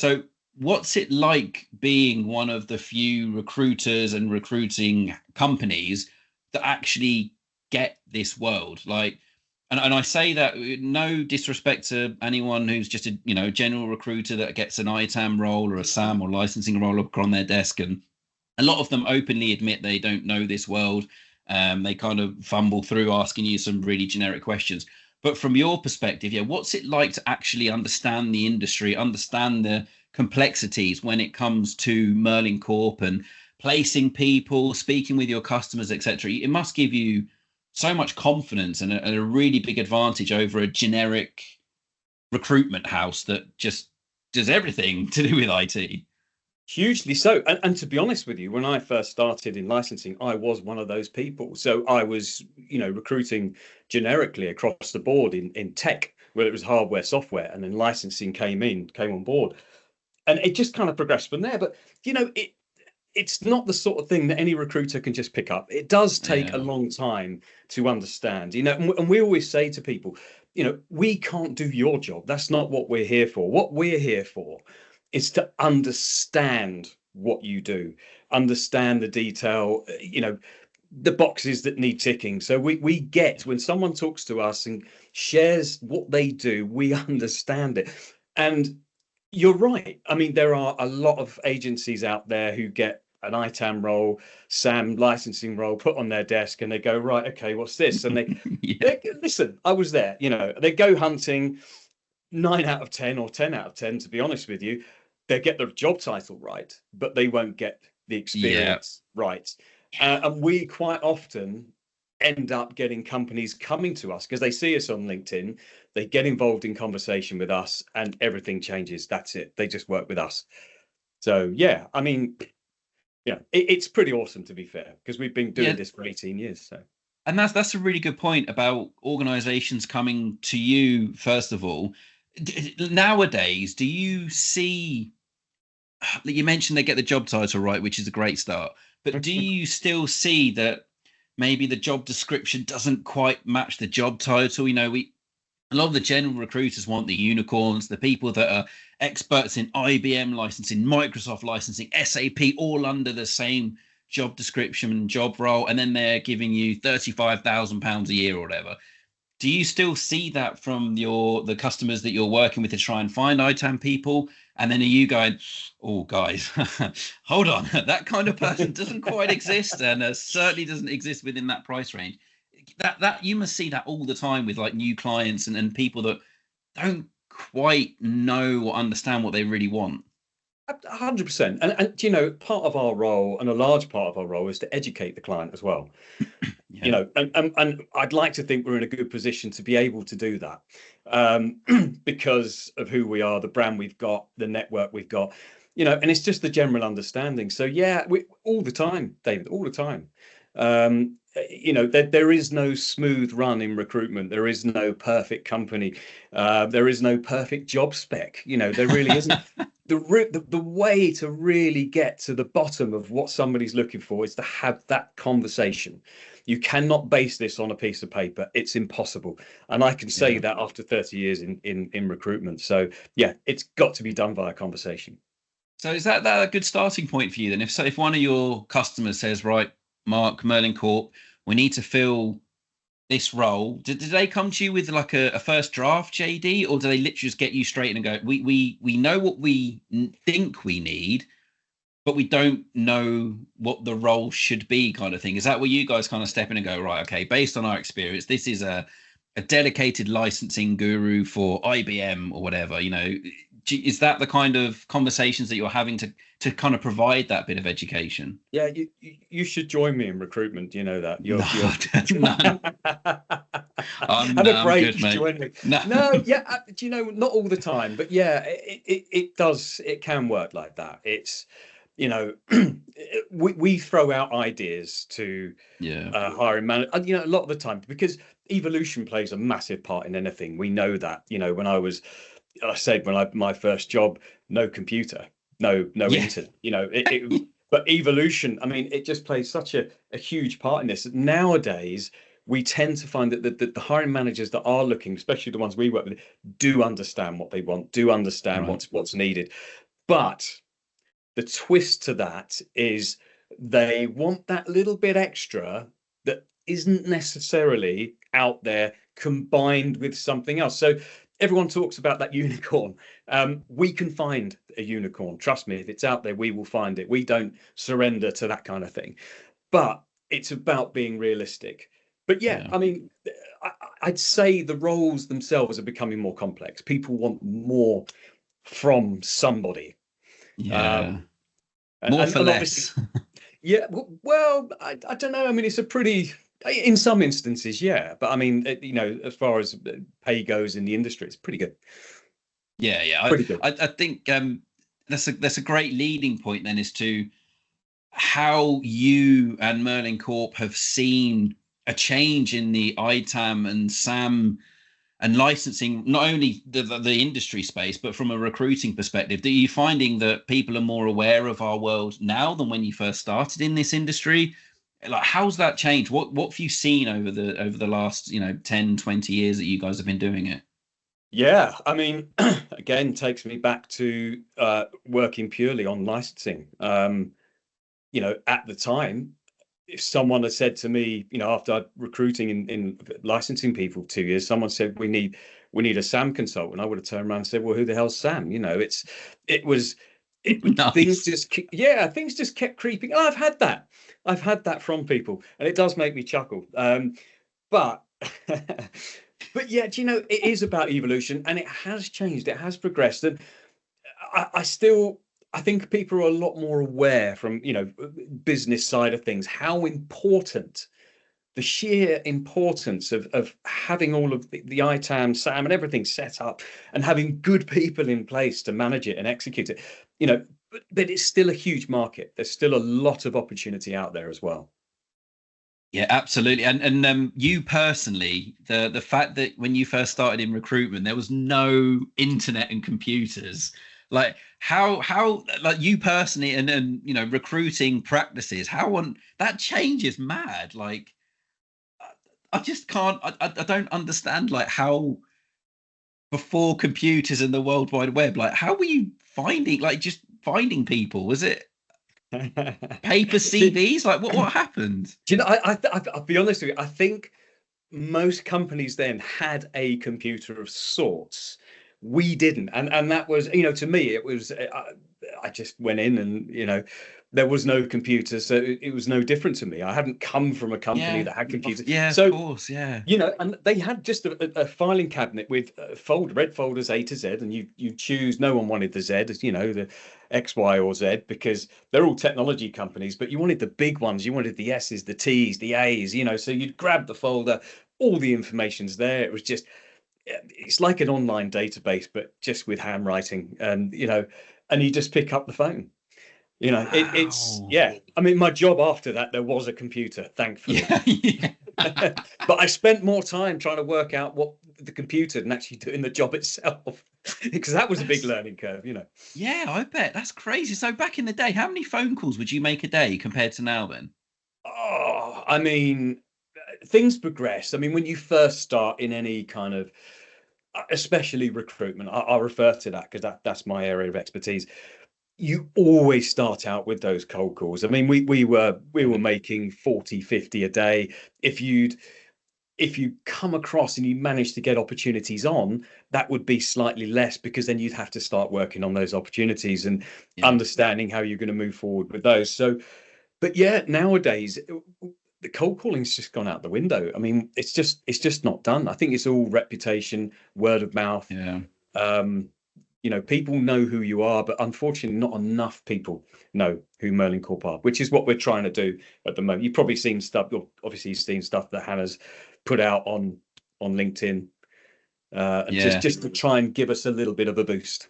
So what's it like being one of the few recruiters and recruiting companies that actually get this world? Like, and I say that no disrespect to anyone who's just a general recruiter that gets an ITAM role or a SAM or licensing role up on their desk, and a lot of them openly admit they don't know this world. They kind of fumble through asking you some really generic questions. But from your perspective, yeah, what's it like to actually understand the industry, understand the complexities when it comes to Merlin Corp and placing people, speaking with your customers, etc.? It must give you so much confidence and a really big advantage over a generic recruitment house that just does everything to do with IT. Hugely so. And to be honest with you, when I first started in licensing, I was one of those people. So I was, recruiting generically across the board in tech, whether it was hardware, software, and then licensing came on board. And it just kind of progressed from there. But, it's not the sort of thing that any recruiter can just pick up. It does take a Yeah. long time to understand, and we always say to people, we can't do your job. That's not what we're here for. What we're here for is to understand what you do, understand the detail, the boxes that need ticking. So we get when someone talks to us and shares what they do, we understand it. And you're right. I mean, there are a lot of agencies out there who get an ITAM role, SAM licensing role put on their desk, and they go, right, okay, what's this? And Yeah. they listen. I was there. They go hunting. 9 out of 10 or 10 out of 10, to be honest with you, they get the job title right, but they won't get the Yeah. experience right. And we quite often end up getting companies coming to us because they see us on LinkedIn, they get involved in conversation with us, and everything changes. That's it. They just work with us. So yeah, I mean, yeah, it's pretty awesome, to be fair, because we've been doing Yeah. this for 18 years. So And that's a really good point about organizations coming to you, first of all. Nowadays, do you see, you mentioned they get the job title right, which is a great start, but do you still see that maybe the job description doesn't quite match the job title? A lot of the general recruiters want the unicorns, the people that are experts in IBM licensing, Microsoft licensing, SAP, all under the same job description and job role, and then they're giving you £35,000 a year or whatever. Do you still see that from the customers that you're working with to try and find ITAM people? And then are you going, oh guys, hold on, that kind of person doesn't quite exist, and certainly doesn't exist within that price range. That you must see that all the time with like new clients and people that don't quite know or understand what they really want. 100%. And part of our role, and a large part of our role, is to educate the client as well. Yeah. And I'd like to think we're in a good position to be able to do that, because of who we are, the brand we've got, the network we've got, and it's just the general understanding. So yeah, we all the time, David, all the time. There is no smooth run in recruitment. There is no perfect company. There is no perfect job spec. There really isn't. The way to really get to the bottom of what somebody's looking for is to have that conversation. You cannot base this on a piece of paper. It's impossible. And I can say Yeah. that after 30 years in recruitment. So yeah, it's got to be done via conversation. So is that a good starting point for you then? If one of your customers says, right, Mark, Merlin Corp, we need to fill this role, did they come to you with like a first draft JD, or do they literally just get you straight in and go, we know what we think we need, but we don't know what the role should be, kind of thing? Is that where you guys kind of step in and go, right, okay, based on our experience, this is a dedicated licensing guru for IBM or whatever, is that the kind of conversations that you're having to kind of provide that bit of education? Yeah, you should join me in recruitment. You know that. No, Have no, a I'm break, good, mate. join me. No. No, yeah, not all the time, but yeah, it does. It can work like that. It's you know, we throw out ideas to Yeah. hiring manager. A lot of the time, because evolution plays a massive part in anything. We know that. When I said when my first job, no computer, no Yeah. internet. But evolution, I mean, it just plays such a huge part in this. Nowadays, we tend to find that the hiring managers that are looking, especially the ones we work with, do understand what they want, do understand Right. what's needed. But the twist to that is they want that little bit extra that isn't necessarily out there combined with something else. So everyone talks about that unicorn. We can find a unicorn. Trust me, if it's out there, we will find it. We don't surrender to that kind of thing. But it's about being realistic. But yeah, Yeah. I mean, I'd say the roles themselves are becoming more complex. People want more from somebody. Yeah. Um, More for and obviously, less. yeah, well, I don't know. I mean, it's a pretty, in some instances, yeah. But I mean, you know, as far as pay goes in the industry, it's pretty good. Yeah, yeah. Pretty good. I think that's a great leading point then as to how you and Merlin Corp have seen a change in the ITAM and SAM and licensing, not only the industry space, but from a recruiting perspective. Are you finding that people are more aware of our world now than when you first started in this industry? Like, how's that changed? What have you seen over the last, 10, 20 years that you guys have been doing it? Yeah, I mean, again, takes me back to working purely on licensing. You know, at the time, if someone had said to me, you know, after recruiting in licensing people for 2 years, someone said we need a SAM consultant, I would have turned around and said, well, who the hell's Sam? You know, it was things Nice. just yeah, things just kept creeping. Oh, I've had that from people, and it does make me chuckle. But but yeah, do you know, it is about evolution, and it has changed, it has progressed, and I still I think people are a lot more aware from, you know, business side of things, how important the sheer importance of having all of the ITAM, SAM, and everything set up, and having good people in place to manage it and execute it. You know, but it's still a huge market. There's still a lot of opportunity out there as well. Yeah, absolutely. And you personally, the fact that when you first started in recruitment, there was no internet and computers. Like how like you personally and recruiting practices, how on that change is mad. Like I just can't I don't understand like how before computers and the World Wide Web, like how were you finding like just finding people? Was it paper do, CVs? Like what happened? do you know? I'll be honest with you. I think most companies then had a computer of sorts. We didn't, and that was, you know, to me it was, I just went in and, you know, there was no computer, so it was no different to me. I hadn't come from a company Yeah. that had computers, Yeah, of so, course. Yeah. you know, and they had just a filing cabinet with red folders A to Z, and you choose. No one wanted the Z, you know, the X, Y, or Z, because they're all technology companies. But you wanted the big ones. You wanted the S's, the T's, the A's. You know, so you'd grab the folder. All the information's there. It was just, it's like an online database, but just with handwriting, and you know, and you just pick up the phone. You know, it's Wow. yeah. I mean, my job after that, there was a computer, thankfully. Yeah, yeah. But I spent more time trying to work out what the computer than actually doing the job itself, because that was a big That's learning curve, you know. yeah, I bet. That's crazy. So back in the day, how many phone calls would you make a day compared to now then? Oh, I mean, things progress. I mean, when you first start in any kind of, especially recruitment, I'll refer to that because that's my area of expertise. You always start out with those cold calls. I mean, we were making 40, 50 a day. If you'd if you come across and you manage to get opportunities on, that would be slightly less, because then you'd have to start working on those opportunities and Yeah. understanding how you're going to move forward with those. So, but yeah, nowadays the cold calling's just gone out the window. I mean, it's just not done. I think it's all reputation, word of mouth. Yeah. Um, you know, people know who you are, but unfortunately, not enough people know who Merlin Corp are, which is what we're trying to do at the moment. You've probably seen stuff, or obviously you've seen stuff that Hannah's put out on LinkedIn, and just Yeah. just to try and give us a little bit of a boost.